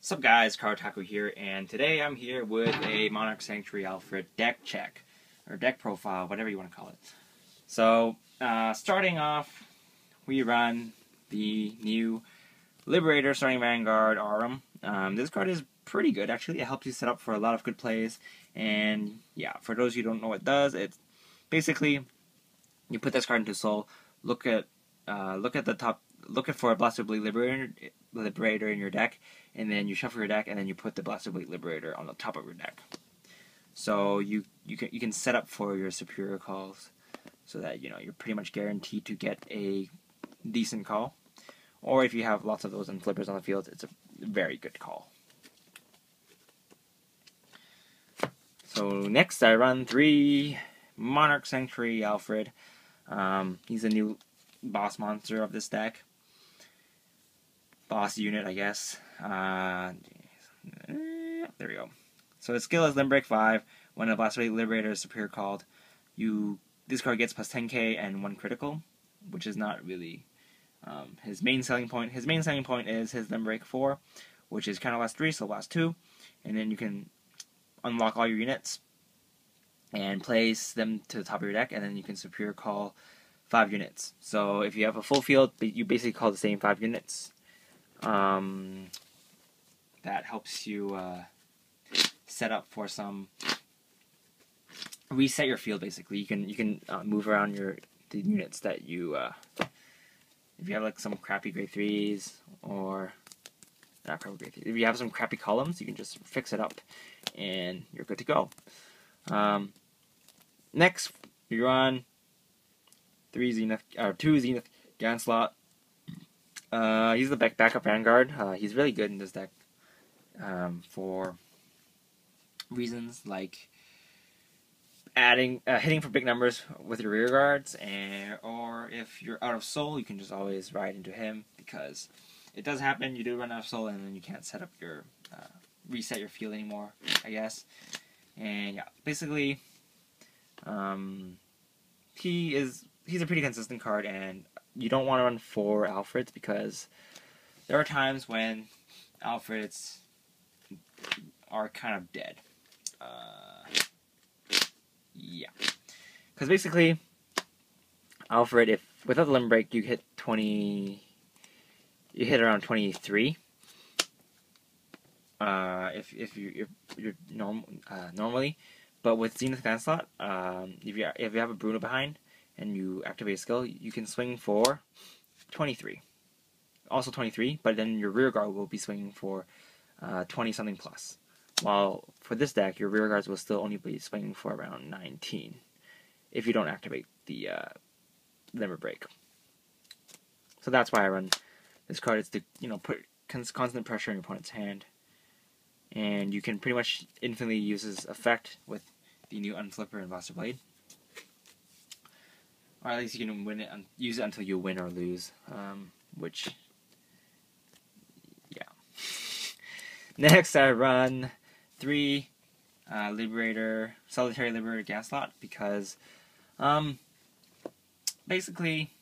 What's up guys, Cardfight here, and today I'm here with a Monarch Sanctuary Alfred deck check, or deck profile, whatever you want to call it. So, starting off, we run the new Liberator starting Vanguard Aurum. This card is pretty good, actually. It helps you set up for a lot of good plays, and yeah, for those who don't know what it does, it's basically, you put this card into Soul, look at the top, look for a Blaster Blade Liberator in your deck, and then you shuffle your deck, and then you put the Blaster Blade Liberator on the top of your deck. So you can set up for your superior calls, so that you're pretty much guaranteed to get a decent call. Or if you have lots of those and flippers on the field, it's a very good call. So next, I run 3 Monarch Sanctuary Alfred. He's a new boss monster of this deck. Boss unit, I guess. There we go. So his skill is Limbrick 5. When a Blaster Blade Liberator is superior called, this card gets plus 10k and 1 critical, which is not really his main selling point. His main selling point is his Limbrick 4, which is counter blast 3, so blast 2, and then you can unlock all your units and place them to the top of your deck, and then you can superior call 5 units. So if you have a full field, you basically call the same 5 units. That helps you set up for some reset your field. Basically, you can move around the units that you if you have like some crappy grade 3s or not crappy grade 3s. If you have some crappy columns, you can just fix it up and you're good to go. Next, you run 2 Zenith Ganslot. He's the backup Vanguard. He's really good in this deck for reasons like hitting for big numbers with your rear guards, or if you're out of soul, you can just always ride into him, because it does happen. You do run out of soul, and then you can't set up your reset your field anymore, I guess. And yeah, basically, he's a pretty consistent card, and you don't want to run 4 Alfreds, because there are times when Alfreds are kind of dead. Yeah. Because basically, Alfred, without the limb break, you hit around 23. If you're normally, but with Zenith Ganslot, if you have a Bruno behind and you activate a skill, you can swing for 23. Also 23, but then your rear guard will be swinging for 20 something plus. While for this deck, your rear guards will still only be swinging for around 19 if you don't activate the limber break. So that's why I run this card. It's to put constant pressure on your opponent's hand, and you can pretty much infinitely use his effect with the new Unflipper and Blaster Blade. Or at least you can use it until you win or lose, which, yeah. Next, I run 3 Solitary Liberator Ganslot, because, basically,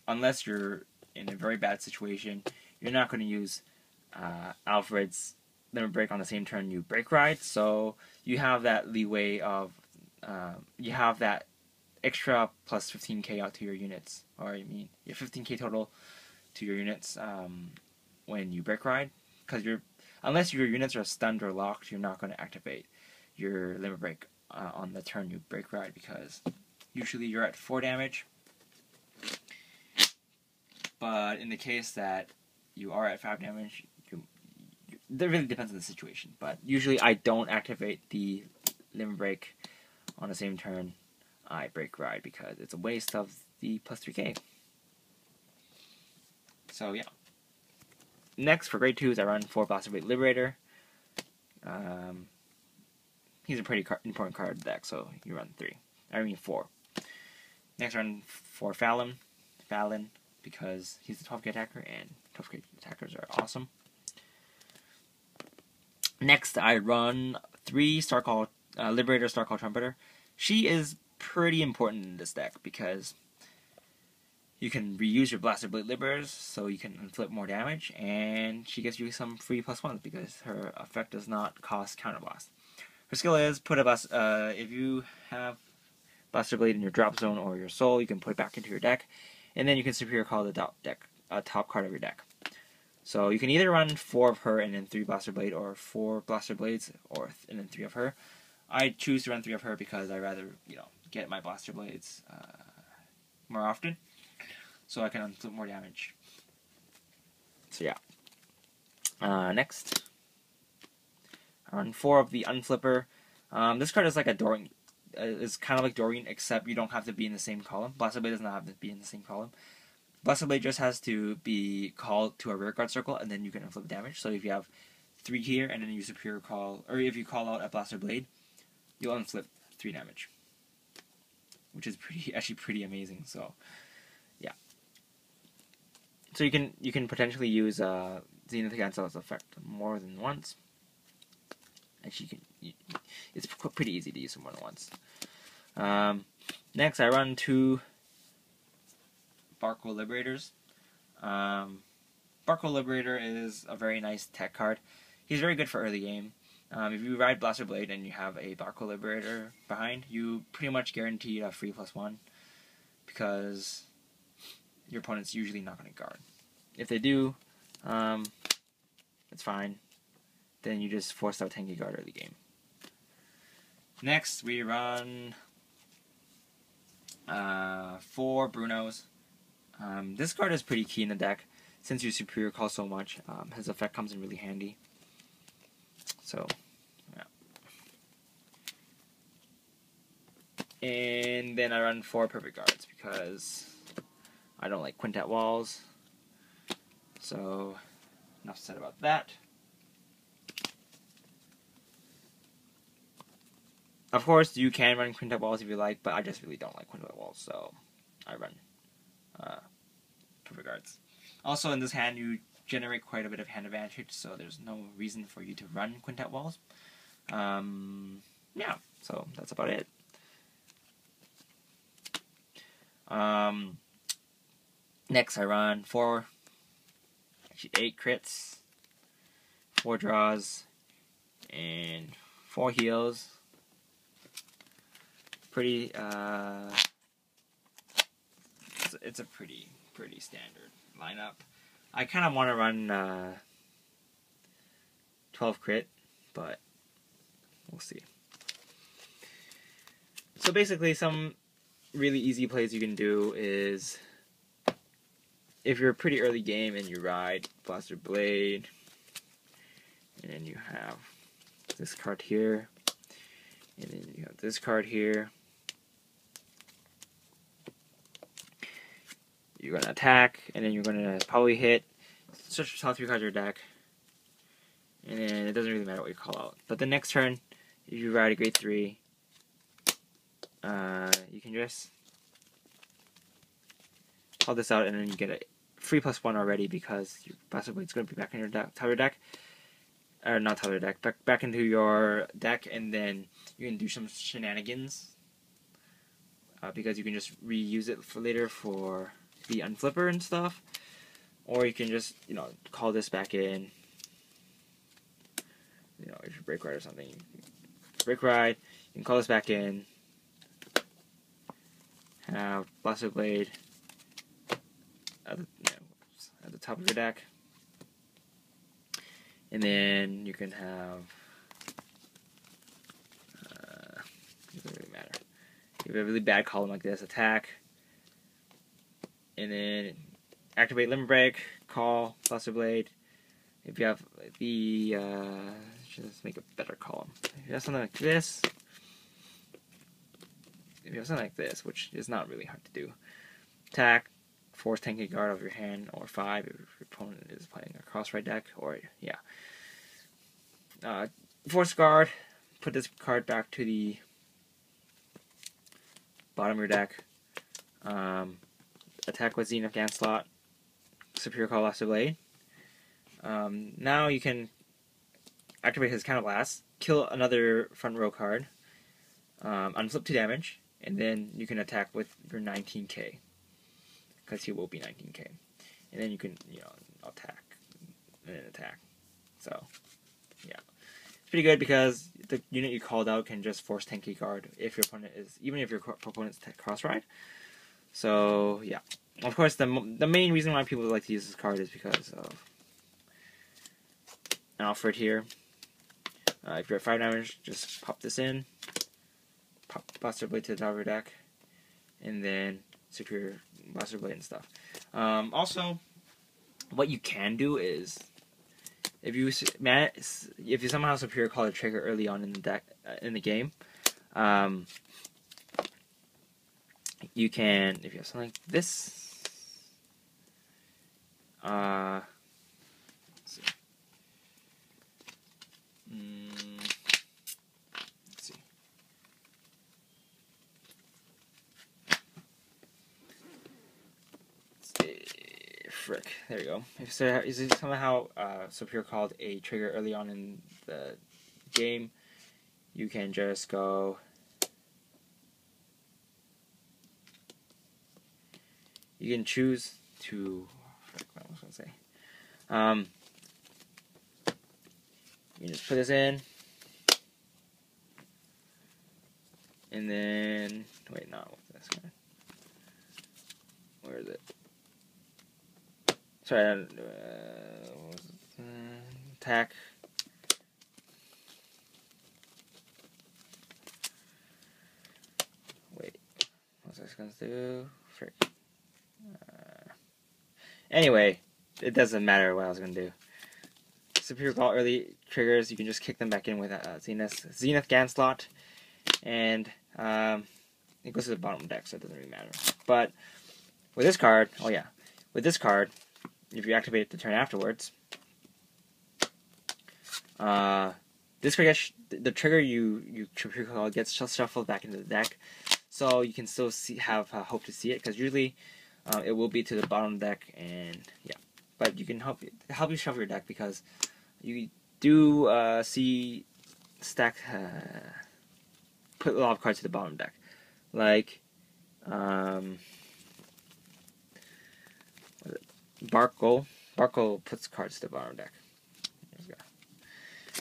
unless you're in a very bad situation, you're not going to use Alfred's Limber Break on the same turn you Break Ride, so you have that leeway of, you have that extra plus 15k out to your units, or I mean, your 15k total to your units when you Break Ride, because unless your units are stunned or locked, you're not going to activate your Limber Break on the turn you Break Ride, because usually you're at 4 damage. But in the case that you are at 5 damage, that really depends on the situation. But usually I don't activate the Limber Break on the same turn I Break Ride, because it's a waste of the plus 3k. So yeah. Next, for grade 2s, I run 4 Blaster Blade Liberator. He's a pretty important card in the deck, so you run 4. Next, I run 4 Fallon, because he's a 12k attacker, and 12k attackers are awesome. Next, I run 3 Liberator Starcall Trumpeter. She is pretty important in this deck, because You can reuse your Blaster Blade Liberators, so you can inflict more damage, and she gives you some free +1s because her effect does not cost Counterblast. Her skill is put a if you have Blaster Blade in your drop zone or your soul, you can put it back into your deck, and then you can Superior Call the top card of your deck. So you can either run 4 of her and then 3 Blaster Blade, or 4 Blaster Blades and then 3 of her. I choose to run 3 of her because I rather get my Blaster Blades more often, so I can inflict more damage. So yeah. Next, I run 4 of the Unflipper. This card is like a Doreen. Is kind of like Doreen, except you don't have to be in the same column. Blaster Blade does not have to be in the same column. Blaster Blade just has to be called to a rear guard circle, and then you can inflict damage. So if you have 3 here, and then you Superior Call, or if you call out a Blaster Blade, you'll inflict 3 damage, which is actually pretty amazing. So, yeah. So you can potentially use Zenith Gansel's effect more than once. Actually, it's pretty easy to use them more than once. Next, I run 2 Barco Liberators. Barco Liberator is a very nice tech card. He's very good for early game. If you ride Blaster Blade and you have a Barco Liberator behind, you pretty much guarantee a free +1 because your opponent's usually not going to guard. If they do, it's fine. Then you just force out tanky guard early game. Next, we run 4 Brunos. This card is pretty key in the deck since you Superior Call so much. His effect comes in really handy. So, yeah. And then I run 4 Perfect Guards because I don't like Quintet Walls. So, enough said about that. Of course, you can run Quintet Walls if you like, but I just really don't like Quintet Walls, so I run Perfect Guards. Also, in this hand, you generate quite a bit of hand advantage, so there's no reason for you to run Quintet Walls. Yeah, so that's about it. Next, I run 8 crits, 4 draws, and 4 heals. Pretty, it's a pretty standard lineup. I kind of want to run 12 crit, but we'll see. So basically, some really easy plays you can do is, if you're a pretty early game and you ride Blaster Blade, and then you have this card here, and then you have this card here, you're going to attack, and then you're going to probably hit, search for top 3 cards of your deck, and then it doesn't really matter what you call out. But the next turn, if you ride a grade 3, you can just call this out, and then you get a free +1 already because your Blaster Blade's going to be back in your top of your deck. Or not top of your deck, back into your deck, and then you can do some shenanigans. Because you can just reuse it for later for the Unflipper and stuff. Or you can just, call this back in. If you Break Ride or something. Break Ride, you can call this back in. Have Blaster Blade at the top of your deck. And then you can have, it doesn't really matter. You have a really bad column like this, attack, and then activate Limit Break, call, Blaster Blade. If you have the, just make a better column. If you have something like this, which is not really hard to do, attack, force tanky guard of your hand, or 5 if your opponent is playing a cross-right deck, or, force guard, put this card back to the bottom of your deck, attack with Zenith Ganslot, Superior Call Blaster Blade. Now you can activate his Counterblast, kill another front row card, unflip 2 damage, and then you can attack with your 19k. because he will be 19k. And then you can, attack and then attack. So, yeah. It's pretty good because the unit you called out can just force 10k guard if your opponent is, even if your opponent's cross-ride. So, yeah. Of course, the main reason why people like to use this card is because of Alfred here. If you're at 5 damage, just pop this in. Pop Buster Blade to the top of your deck. And then secure Buster Blade and stuff. Also, what you can do is, if you somehow superior call a trigger early on in the deck, in the game, you can, if you have something like this, let's see. Let's see. Frick. There you go. If so, is it somehow superior called a trigger early on in the game, you can just go. You can choose to. Frick, what was I gonna say? You can just put this in, and then wait, not with this guy. Where is it? Sorry, what was it? Attack. Wait, what's this gonna do? Frick. Anyway, it doesn't matter what I was gonna do. Superior call early triggers, you can just kick them back in with Zenith Ganslot, and it goes to the bottom of the deck, so it doesn't really matter. But with this card, with this card, if you activate it the turn afterwards, this card gets, the trigger you superior call gets shuffled back into the deck, so you can still have hope to see it, because usually it will be to the bottom of the deck, and yeah. But you can help you shuffle your deck, because you do see put a lot of cards to the bottom of the deck, like Barkle. Barkle puts cards to the bottom of the deck. There we go.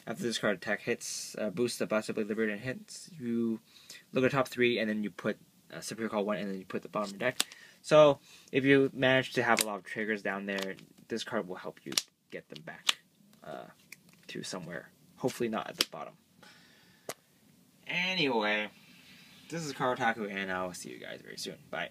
After this card attack hits, boosts the Buster Blade Liberator and hits, you look at the top 3, and then you put superior call 1, and then you put the bottom of the deck. So if you manage to have a lot of triggers down there, this card will help you get them back to somewhere. Hopefully not at the bottom. Anyway, this is Karotaku, and I'll see you guys very soon. Bye.